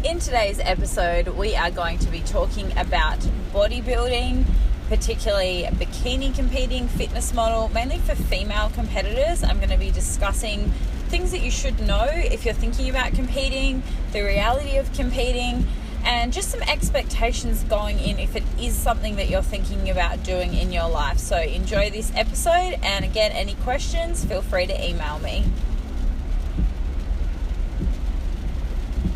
In today's episode, we are going to be talking about bodybuilding, particularly bikini competing, fitness model, mainly for female competitors. I'm going to be discussing things that you should know if you're thinking about competing, the reality of competing, and just some expectations going in if it is something that you're thinking about doing in your life. So enjoy this episode, and again, any questions, feel free to email me.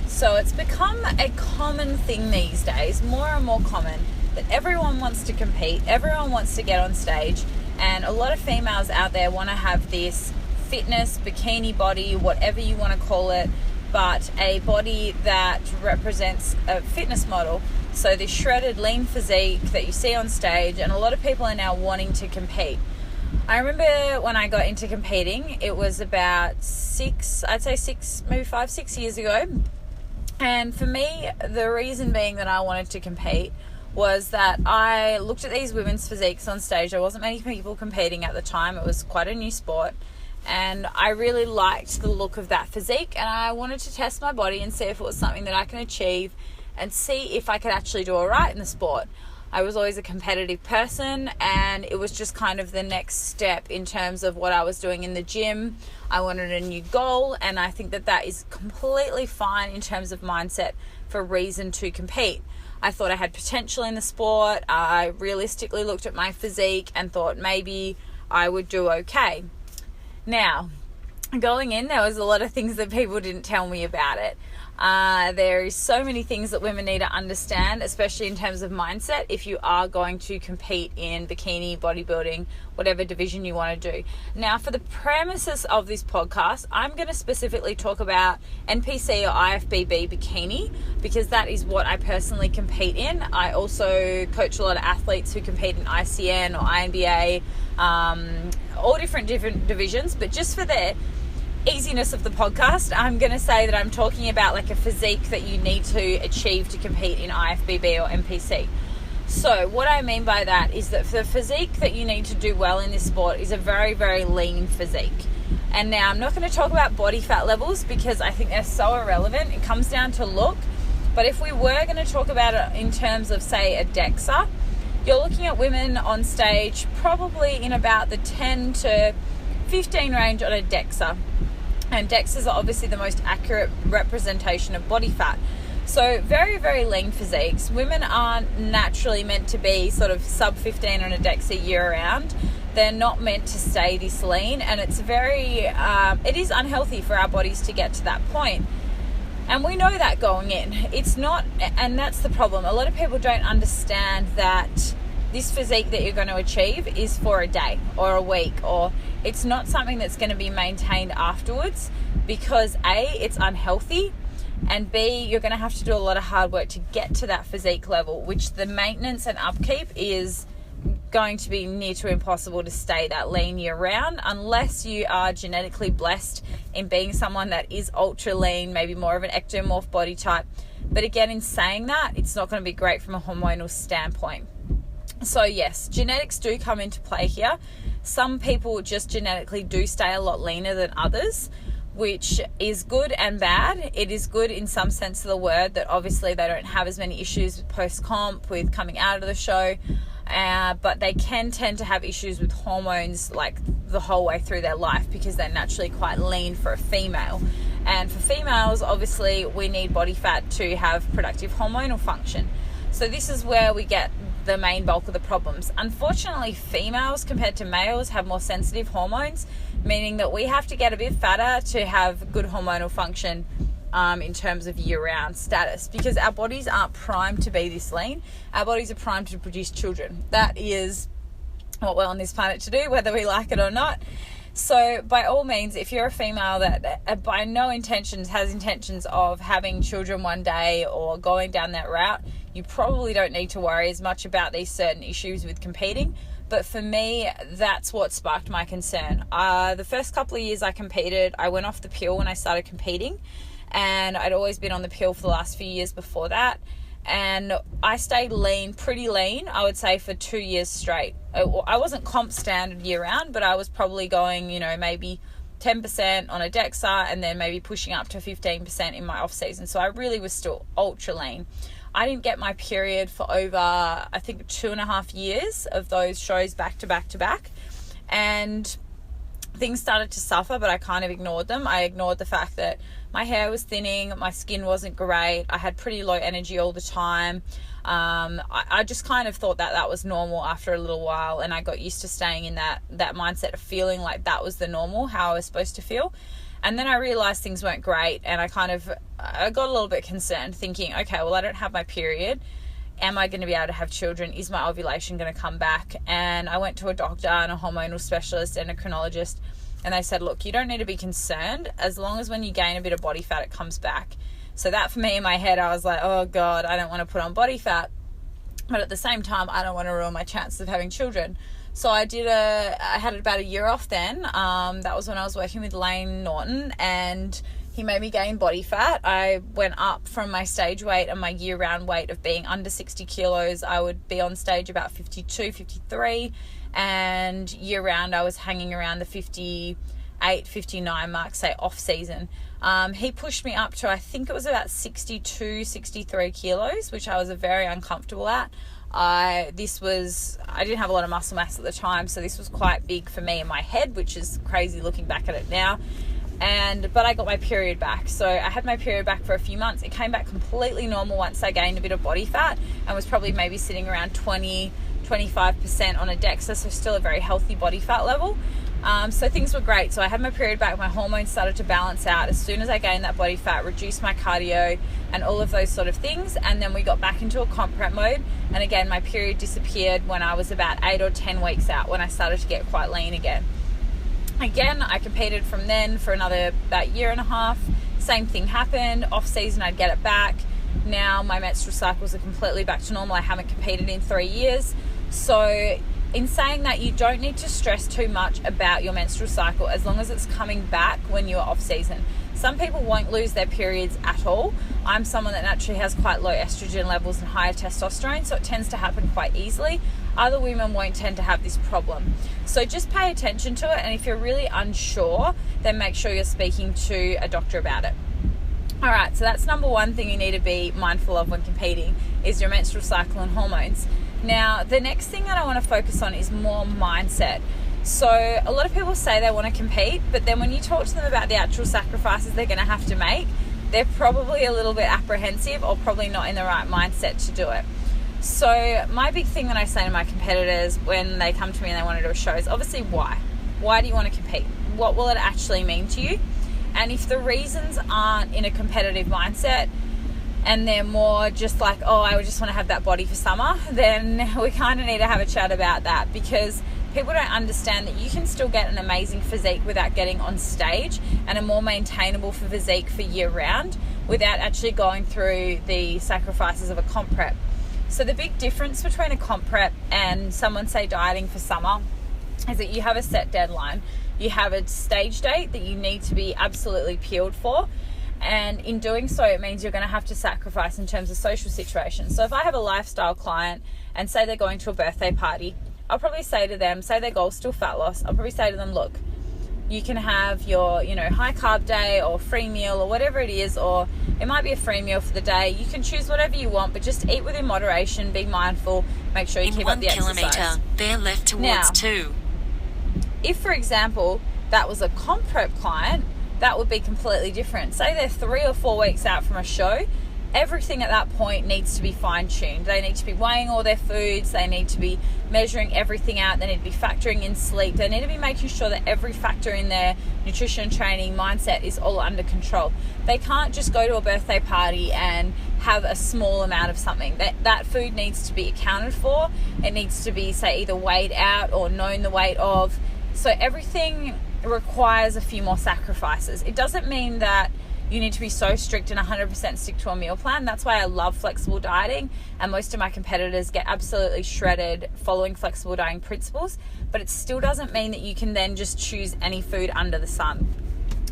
So it's become a common thing these days, more and more common, that everyone wants to compete, everyone wants to get on stage, and a lot of females out there want to have this fitness, bikini body, whatever you want to call it, but a body that represents a fitness model. So this shredded, lean physique that you see on stage, and a lot of people are now wanting to compete. I remember when I got into competing, it was about 6 years ago. And for me, the reason being that I wanted to compete was that I looked at these women's physiques on stage. There wasn't many people competing at the time. It was quite a new sport. And I really liked the look of that physique, and I wanted to test my body and see if it was something that I can achieve and see if I could actually do all right in the sport. I was always a competitive person, and it was just kind of the next step in terms of what I was doing in the gym. I wanted a new goal, and I think that is completely fine in terms of mindset for reason to compete. I thought I had potential in the sport. I realistically looked at my physique and thought maybe I would do okay. Now, going in, there was a lot of things that people didn't tell me about it. There is so many things that women need to understand, especially in terms of mindset, if you are going to compete in bikini, bodybuilding, whatever division you want to do. Now, for the premises of this podcast, I'm going to specifically talk about NPC or IFBB bikini, because that is what I personally compete in. I also coach a lot of athletes who compete in ICN or INBA, all different divisions, but just for the easiness of the podcast, I'm going to say that I'm talking about like a physique that you need to achieve to compete in IFBB or NPC. So what I mean by that is that the physique that you need to do well in this sport is a very, very lean physique. And now I'm not going to talk about body fat levels because I think they're so irrelevant. It comes down to look. But if we were going to talk about it in terms of, say, a DEXA, you're looking at women on stage probably in about the 10 to 15 range on a DEXA. And DEXAs are obviously the most accurate representation of body fat. So very, very lean physiques. Women aren't naturally meant to be sort of sub 15 on a DEXA year round. They're not meant to stay this lean, and it's it is unhealthy for our bodies to get to that point. And we know that going in. It's not, and that's the problem. A lot of people don't understand that this physique that you're going to achieve is for a day or a week, or it's not something that's going to be maintained afterwards, because A, it's unhealthy, and B, you're going to have to do a lot of hard work to get to that physique level, which the maintenance and upkeep is going to be near to impossible to stay that lean year round, unless you are genetically blessed in being someone that is ultra lean, maybe more of an ectomorph body type. But again, in saying that, it's not going to be great from a hormonal standpoint. So yes, genetics do come into play here. Some people just genetically do stay a lot leaner than others, which is good and bad. It is good in some sense of the word that obviously they don't have as many issues with post-comp, with coming out of the show, but they can tend to have issues with hormones like the whole way through their life because they're naturally quite lean for a female. And for females, obviously, we need body fat to have productive hormonal function. So this is where we get the main bulk of the problems. Unfortunately, females compared to males have more sensitive hormones, meaning that we have to get a bit fatter to have good hormonal function in terms of year-round status, because our bodies aren't primed to be this lean. Our bodies are primed to produce children. That is what we're on this planet to do, whether we like it or not. So by all means, if you're a female that by no intentions has intentions of having children one day or going down that route, you probably don't need to worry as much about these certain issues with competing. But for me, that's what sparked my concern. The first couple of years I competed, I went off the pill when I started competing, and I'd always been on the pill for the last few years before that. And I stayed lean, pretty lean, I would say, for 2 years straight. I wasn't comp standard year round, but I was probably going, maybe 10% on a DEXA, and then maybe pushing up to 15% in my off season. So I really was still ultra lean. I didn't get my period for over, I think, 2.5 years of those shows back to back to back. And things started to suffer, but I kind of ignored them. I ignored the fact that my hair was thinning, my skin wasn't great, I had pretty low energy all the time. I just kind of thought that that was normal after a little while, and I got used to staying in that mindset of feeling like that was the normal, how I was supposed to feel. And then I realized things weren't great, and I got a little bit concerned, thinking, okay, well, I don't have my period. Am I going to be able to have children? Is my ovulation going to come back? And I went to a doctor and a hormonal specialist, endocrinologist, and they said, look, you don't need to be concerned as long as when you gain a bit of body fat, it comes back. So that, for me, in my head, I was like, oh God, I don't want to put on body fat. But at the same time, I don't want to ruin my chances of having children. So I had about a year off then. That was when I was working with Lane Norton, and he made me gain body fat. I went up from my stage weight and my year-round weight of being under 60 kilos. I would be on stage about 52, 53, and year-round I was hanging around the 58, 59 mark, say off season. He pushed me up to, I think it was about 62, 63 kilos, which I was very uncomfortable at. I didn't have a lot of muscle mass at the time, so this was quite big for me in my head, which is crazy looking back at it now. But I got my period back. So I had my period back for a few months. It came back completely normal once I gained a bit of body fat, and was probably maybe sitting around 20-25% on a DEXA, so still a very healthy body fat level. So things were great. So I had my period back, my hormones started to balance out as soon as I gained that body fat, reduced my cardio and all of those sort of things. And then we got back into a comp prep mode. And again, my period disappeared when I was about 8 or 10 weeks out, when I started to get quite lean again. Again, I competed from then for another about year and a half. Same thing happened. Off season, I'd get it back. Now my menstrual cycles are completely back to normal. I haven't competed in 3 years. So in saying that, you don't need to stress too much about your menstrual cycle as long as it's coming back when you're off season. Some people won't lose their periods at all. I'm someone that naturally has quite low estrogen levels and higher testosterone, so it tends to happen quite easily. Other women won't tend to have this problem. So just pay attention to it, and if you're really unsure, then make sure you're speaking to a doctor about it. All right, so that's number one thing you need to be mindful of when competing, is your menstrual cycle and hormones. Now, the next thing that I want to focus on is more mindset. So a lot of people say they want to compete, but then when you talk to them about the actual sacrifices they're going to have to make, they're probably a little bit apprehensive or probably not in the right mindset to do it. So my big thing that I say to my competitors when they come to me and they want to do a show is obviously why. Why do you want to compete? What will it actually mean to you? And if the reasons aren't in a competitive mindset and they're more just like, oh, I just want to have that body for summer, then we kind of need to have a chat about that, because people don't understand that you can still get an amazing physique without getting on stage, and a more maintainable physique for year round without actually going through the sacrifices of a comp prep. So the big difference between a comp prep and someone, say, dieting for summer, is that you have a set deadline. You have a stage date that you need to be absolutely peeled for. And in doing so, it means you're going to have to sacrifice in terms of social situations. So if I have a lifestyle client and say they're going to a birthday party, I'll probably say to them, say their goal's still fat loss, I'll probably say to them, look, you can have your, high carb day or free meal or whatever it is, or it might be a free meal for the day. You can choose whatever you want, but just eat within moderation, be mindful, make sure you keep up the exercise. In 1 kilometre, bear left towards 2. If, for example, that was a comp prep client, that would be completely different. Say they're 3 or 4 weeks out from a show, everything at that point needs to be fine-tuned. They need to be weighing all their foods, they need to be measuring everything out, they need to be factoring in sleep, they need to be making sure that every factor in their nutrition, training, mindset is all under control. They can't just go to a birthday party and have a small amount of something. That food needs to be accounted for. It needs to be, say, either weighed out or known the weight of. So everything requires a few more sacrifices. It doesn't mean that you need to be so strict and 100% stick to a meal plan. That's why I love flexible dieting, and most of my competitors get absolutely shredded following flexible dieting principles, but it still doesn't mean that you can then just choose any food under the sun.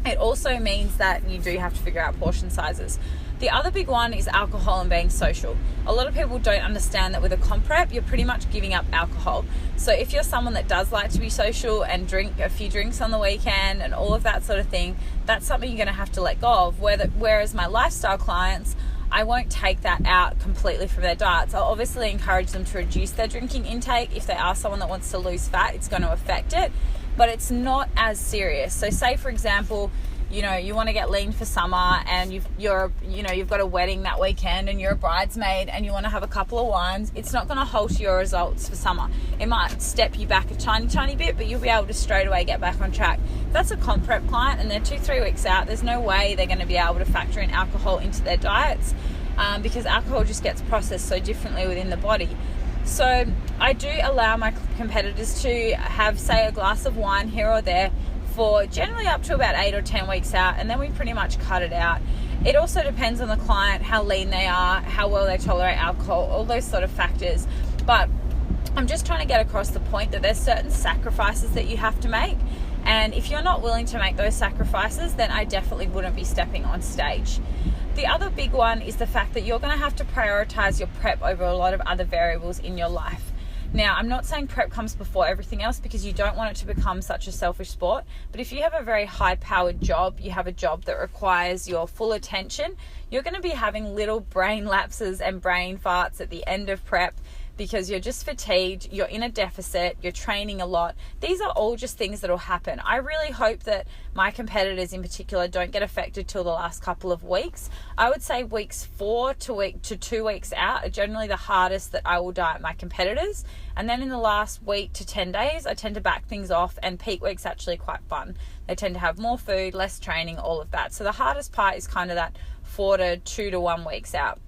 It also means that you do have to figure out portion sizes. The other big one is alcohol and being social. A lot of people don't understand that with a comp prep, you're pretty much giving up alcohol. So if you're someone that does like to be social and drink a few drinks on the weekend and all of that sort of thing, that's something you're going to have to let go of. Whereas my lifestyle clients, I won't take that out completely from their diets. I'll obviously encourage them to reduce their drinking intake. If they are someone that wants to lose fat, it's going to affect it, but it's not as serious. So say, for example, you want to get lean for summer and you've got a wedding that weekend and you're a bridesmaid and you want to have a couple of wines. It's not going to halt your results for summer. It might step you back a tiny bit, but you'll be able to straight away get back on track. If that's a comp prep client and they're 2-3 weeks out, there's no way they're going to be able to factor in alcohol into their diets because alcohol just gets processed so differently within the body. So I do allow my competitors to have, say, a glass of wine here or there for generally up to about 8 or 10 weeks out, and then we pretty much cut it out. It also depends on the client, how lean they are, how well they tolerate alcohol, all those sort of factors. But I'm just trying to get across the point that there's certain sacrifices that you have to make, and if you're not willing to make those sacrifices, then I definitely wouldn't be stepping on stage. The other big one is the fact that you're going to have to prioritize your prep over a lot of other variables in your life. Now, I'm not saying prep comes before everything else because you don't want it to become such a selfish sport, but if you have a very high-powered job, you have a job that requires your full attention, you're going to be having little brain lapses and brain farts at the end of prep because you're just fatigued, you're in a deficit, you're training a lot. These are all just things that will happen. I really hope that my competitors in particular don't get affected till the last couple of weeks. I would say weeks 4 to 2 weeks out are generally the hardest that I will diet my competitors. And then in the last week to 10 days, I tend to back things off, and peak week's actually quite fun. They tend to have more food, less training, all of that. So the hardest part is kind of that 4 to 2 to 1 weeks out.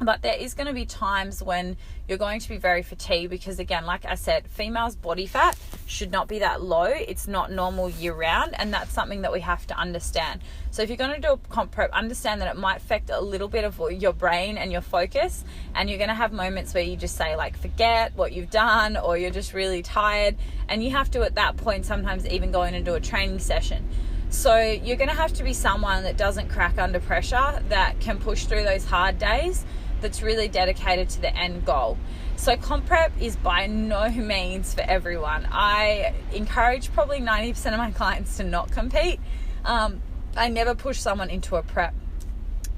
But there is going to be times when you're going to be very fatigued because, again, like I said, females' body fat should not be that low. It's not normal year round, and that's something that we have to understand. So if you're going to do a comp prep, understand that it might affect a little bit of your brain and your focus, and you're going to have moments where you just say, like, forget what you've done, or you're just really tired, and you have to, at that point, sometimes even go in and do a training session. So you're going to have to be someone that doesn't crack under pressure, that can push through those hard days, that's really dedicated to the end goal. So comp prep is by no means for everyone. I encourage probably 90% of my clients to not compete. I never push someone into a prep.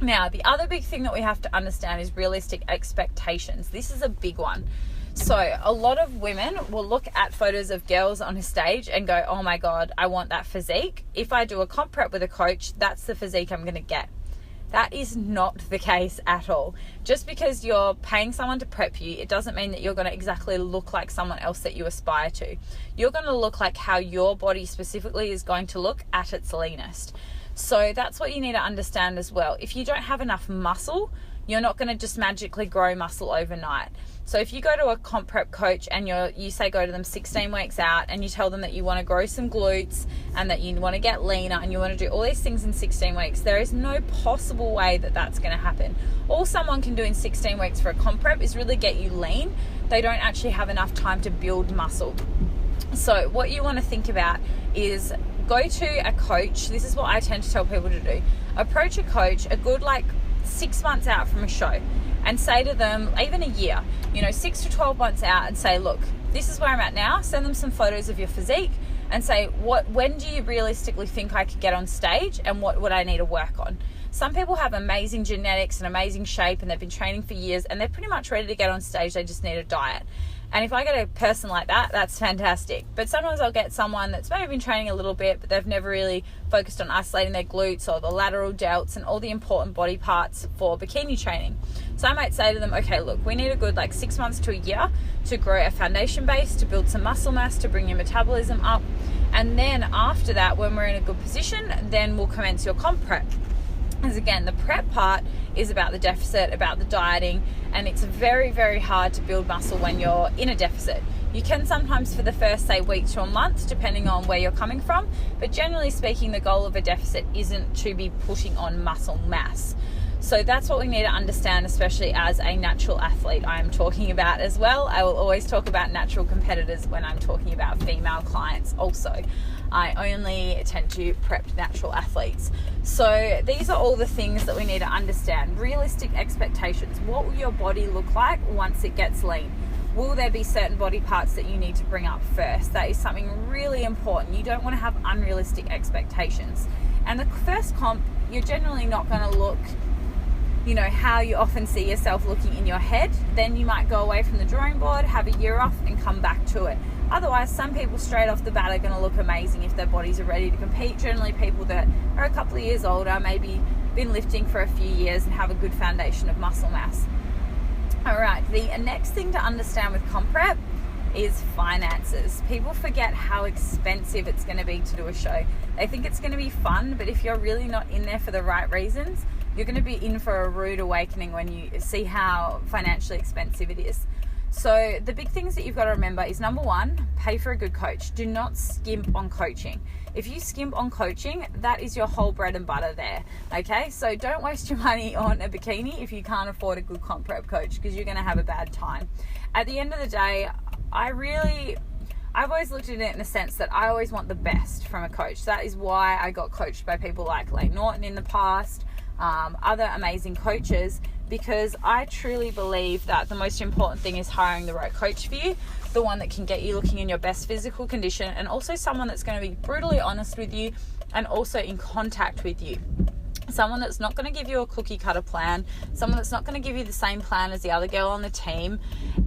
Now, the other big thing that we have to understand is realistic expectations. This is a big one. So a lot of women will look at photos of girls on a stage and go, oh my God, I want that physique. If I do a comp prep with a coach, that's the physique I'm going to get. That is not the case at all. Just because you're paying someone to prep you, it doesn't mean that you're going to exactly look like someone else that you aspire to. You're going to look like how your body specifically is going to look at its leanest. So that's what you need to understand as well. If you don't have enough muscle, you're not going to just magically grow muscle overnight. So if you go to a comp prep coach and you say go to them 16 weeks out and you tell them that you want to grow some glutes and that you want to get leaner and you want to do all these things in 16 weeks, there is no possible way that that's going to happen. All someone can do in 16 weeks for a comp prep is really get you lean. They don't actually have enough time to build muscle. So what you want to think about is go to a coach. This is what I tend to tell people to do. Approach a coach a good 6 months out from a show and say to them, even a year, 6 to 12 months out, and say, look, this is where I'm at now. Send them some photos of your physique and say, when do you realistically think I could get on stage and what would I need to work on? Some people have amazing genetics and amazing shape and they've been training for years and they're pretty much ready to get on stage. They just need a diet. And if I get a person like that, that's fantastic. But sometimes I'll get someone that's maybe been training a little bit, but they've never really focused on isolating their glutes or the lateral delts and all the important body parts for bikini training. So I might say to them, okay, look, we need a good 6 months to a year to grow a foundation base, to build some muscle mass, to bring your metabolism up. And then after that, when we're in a good position, then we'll commence your comp prep. Because again, the prep part is about the deficit, about the dieting, and it's very, very hard to build muscle when you're in a deficit. You can sometimes for the first, say, week to a month, depending on where you're coming from, but generally speaking, the goal of a deficit isn't to be putting on muscle mass. So that's what we need to understand, especially as a natural athlete I am talking about as well. I will always talk about natural competitors when I'm talking about female clients also. I only tend to prep natural athletes. So these are all the things that we need to understand. Realistic expectations. What will your body look like once it gets lean? Will there be certain body parts that you need to bring up first? That is something really important. You don't want to have unrealistic expectations. And the first comp, you're generally not going to look, how you often see yourself looking in your head. Then you might go away from the drawing board, have a year off, and come back to it. Otherwise, some people straight off the bat are going to look amazing if their bodies are ready to compete. Generally, people that are a couple of years older, maybe been lifting for a few years and have a good foundation of muscle mass. All right, the next thing to understand with comp prep is finances. People forget how expensive it's going to be to do a show. They think it's going to be fun, but if you're really not in there for the right reasons, you're going to be in for a rude awakening when you see how financially expensive it is. So the big things that you've got to remember is, number one, pay for a good coach. Do not skimp on coaching. If you skimp on coaching, that is your whole bread and butter there. Okay, so don't waste your money on a bikini if you can't afford a good comp prep coach, because you're going to have a bad time. At the end of the day, I've always looked at it in the sense that I always want the best from a coach. That is why I got coached by people like Layne Norton in the past, other amazing coaches, because I truly believe that the most important thing is hiring the right coach for you, the one that can get you looking in your best physical condition, and also someone that's going to be brutally honest with you and also in contact with you. Someone that's not going to give you a cookie cutter plan, someone that's not going to give you the same plan as the other girl on the team.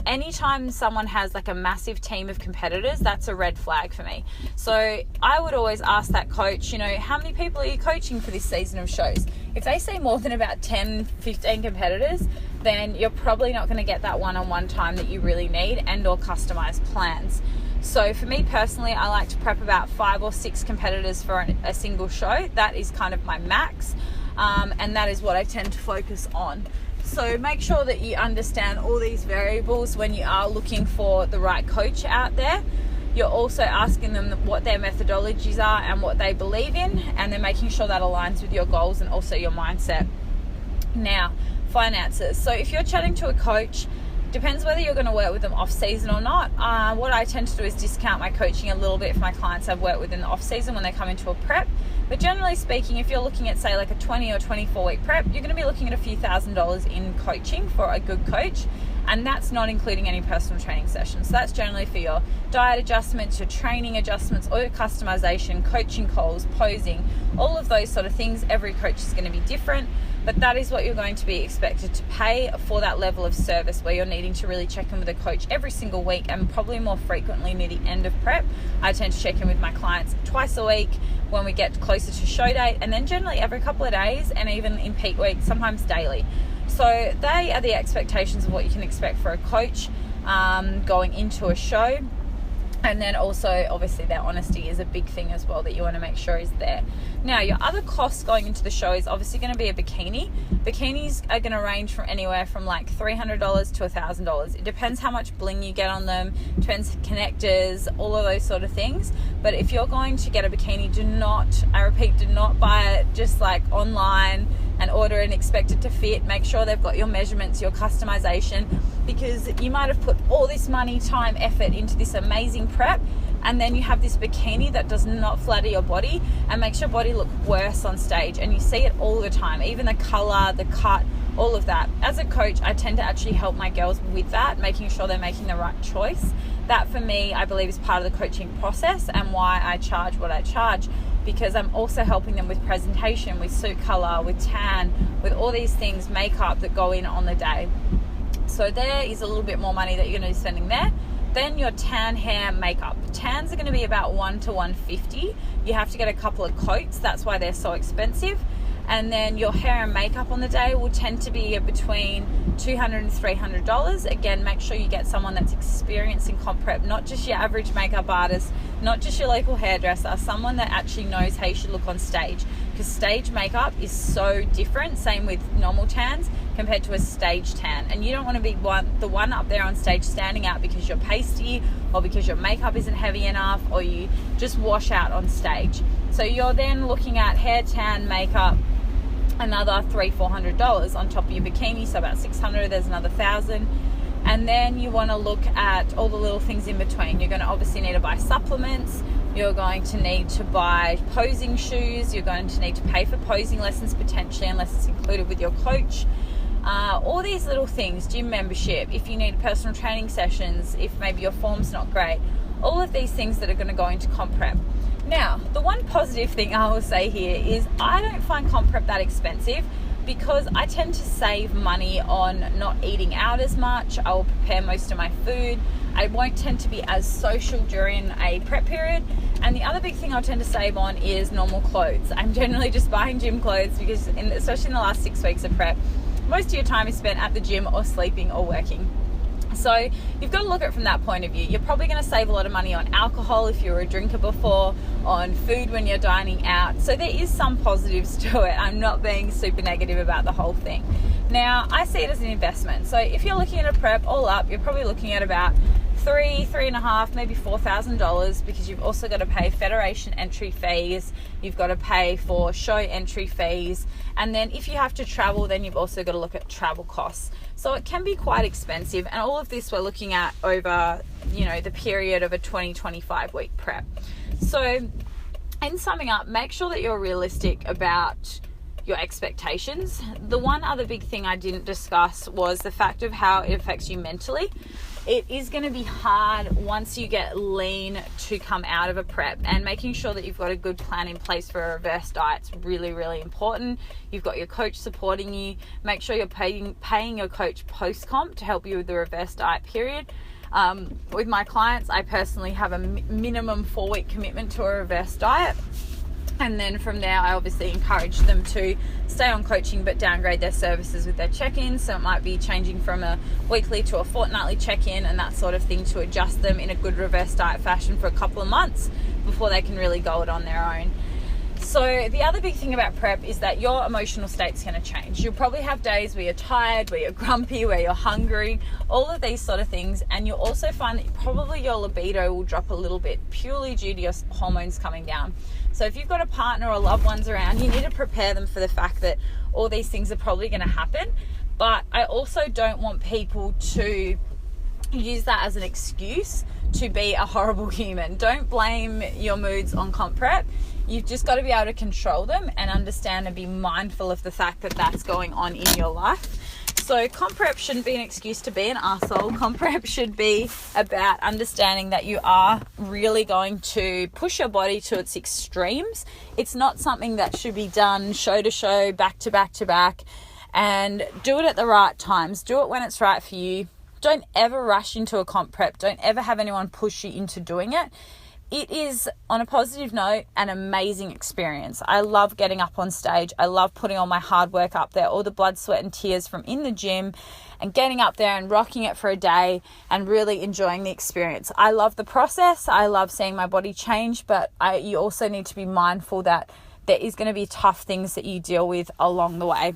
Anytime someone has like a massive team of competitors, that's a red flag for me. So I would always ask that coach, how many people are you coaching for this season of shows? If they say more than about 10, 15 competitors, then you're probably not going to get that one-on-one time that you really need and or customized plans. So for me personally, I like to prep about 5 or 6 competitors for a single show. That is kind of my max, and that is what I tend to focus on. So make sure that you understand all these variables when you are looking for the right coach out there. You're also asking them what their methodologies are and what they believe in, and then making sure that aligns with your goals and also your mindset. Now, finances. So if you're chatting to a coach, depends whether you're going to work with them off season or not. What I tend to do is discount my coaching a little bit for my clients I've worked with in the off season when they come into a prep. But generally speaking, if you're looking at say like a 20 or 24 week prep, you're going to be looking at a few $1,000s in coaching for a good coach. And that's not including any personal training sessions. So that's generally for your diet adjustments, your training adjustments, or your customization, coaching calls, posing, all of those sort of things. Every coach is going to be different, but that is what you're going to be expected to pay for that level of service, where you're needing to really check in with a coach every single week, and probably more frequently near the end of prep. I tend to check in with my clients twice a week when we get closer to show date, and then generally every couple of days, and even in peak week, sometimes daily. So they are the expectations of what you can expect for a coach going into a show. And then also, obviously, their honesty is a big thing as well that you want to make sure is there. Now, your other costs going into the show is obviously going to be a bikini. Bikinis are going to range from anywhere from like $300 to $1,000. It depends how much bling you get on them, depends connectors, all of those sort of things. But if you're going to get a bikini, do not buy it just like online and order and expect it to fit. Make sure they've got your measurements, your customization, because you might have put all this money, time, effort into this amazing prep, and then you have this bikini that does not flatter your body and makes your body look worse on stage. And you see it all the time, even the color, the cut, all of that. As a coach, I tend to actually help my girls with that, making sure they're making the right choice. That for me, I believe, is part of the coaching process and why I charge what I charge, because I'm also helping them with presentation, with suit color, with tan, with all these things, makeup that go in on the day. So there is a little bit more money that you're going to be spending there. Then your tan, hair, makeup. Tans are going to be about $100 to $150. You have to get a couple of coats. That's why they're so expensive. And then your hair and makeup on the day will tend to be between $200 and $300. Again, make sure you get someone that's experienced in comp prep, not just your average makeup artist, not just your local hairdresser, someone that actually knows how you should look on stage, because stage makeup is so different. Same with normal tans compared to a stage tan, and you don't want to be the one up there on stage standing out because you're pasty or because your makeup isn't heavy enough or you just wash out on stage. So you're then looking at hair, tan, makeup, another $300-400 on top of your bikini, so about $600. There's another $1,000. And then you want to look at all the little things in between. You're going to obviously need to buy supplements, You're going to need to buy posing shoes. You're going to need to pay for posing lessons potentially, unless it's included with your coach. All these little things, gym membership, if you need personal training sessions, if maybe your form's not great, all of these things that are going to go into comp prep. Now, the one positive thing I will say here is I don't find comp prep that expensive, because I tend to save money on not eating out as much. I will prepare most of my food. I won't tend to be as social during a prep period. And the other big thing I'll tend to save on is normal clothes. I'm generally just buying gym clothes because, especially in the last 6 weeks of prep, most of your time is spent at the gym or sleeping or working. So you've got to look at it from that point of view. You're probably going to save a lot of money on alcohol if you were a drinker before, on food when you're dining out. So there is some positives to it. I'm not being super negative about the whole thing. Now, I see it as an investment. So if you're looking at a prep all up, you're probably looking at about $3,500, maybe $4,000, because you've also got to pay federation entry fees, you've got to pay for show entry fees, and then if you have to travel, then you've also got to look at travel costs. So it can be quite expensive, and all of this we're looking at over, the period of a 20-25 week prep. So in summing up, make sure that you're realistic about your expectations. The one other big thing I didn't discuss was the fact of how it affects you mentally. It is going to be hard once you get lean to come out of a prep, and making sure that you've got a good plan in place for a reverse diet is really, really important. You've got your coach supporting you. Make sure you're paying your coach post-comp to help you with the reverse diet period. With my clients, I personally have a minimum 4-week commitment to a reverse diet. And then from there, I obviously encourage them to stay on coaching but downgrade their services with their check-ins. So it might be changing from a weekly to a fortnightly check-in and that sort of thing, to adjust them in a good reverse diet fashion for a couple of months before they can really go it on their own. So the other big thing about prep is that your emotional state's going to change. You'll probably have days where you're tired, where you're grumpy, where you're hungry, all of these sort of things. And you'll also find that probably your libido will drop a little bit, purely due to your hormones coming down. So if you've got a partner or loved ones around, you need to prepare them for the fact that all these things are probably going to happen. But I also don't want people to use that as an excuse to be a horrible human. Don't blame your moods on comp prep. You've just got to be able to control them and understand and be mindful of the fact that that's going on in your life. So comp prep shouldn't be an excuse to be an arsehole. Comp prep should be about understanding that you are really going to push your body to its extremes. It's not something that should be done show to show, back to back to back, and do it at the right times. Do it when it's right for you. Don't ever rush into a comp prep. Don't ever have anyone push you into doing it. It is, on a positive note, an amazing experience. I love getting up on stage. I love putting all my hard work up there, all the blood, sweat and tears from in the gym, and getting up there and rocking it for a day and really enjoying the experience. I love the process. I love seeing my body change, but you also need to be mindful that there is going to be tough things that you deal with along the way.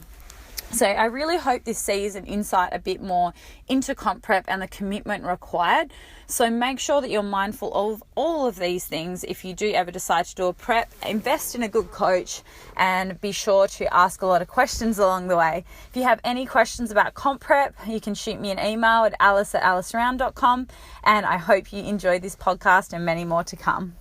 So I really hope this sees an insight a bit more into comp prep and the commitment required. So make sure that you're mindful of all of these things. If you do ever decide to do a prep, invest in a good coach and be sure to ask a lot of questions along the way. If you have any questions about comp prep, you can shoot me an email at alice@aliceround.com, and I hope you enjoyed this podcast and many more to come.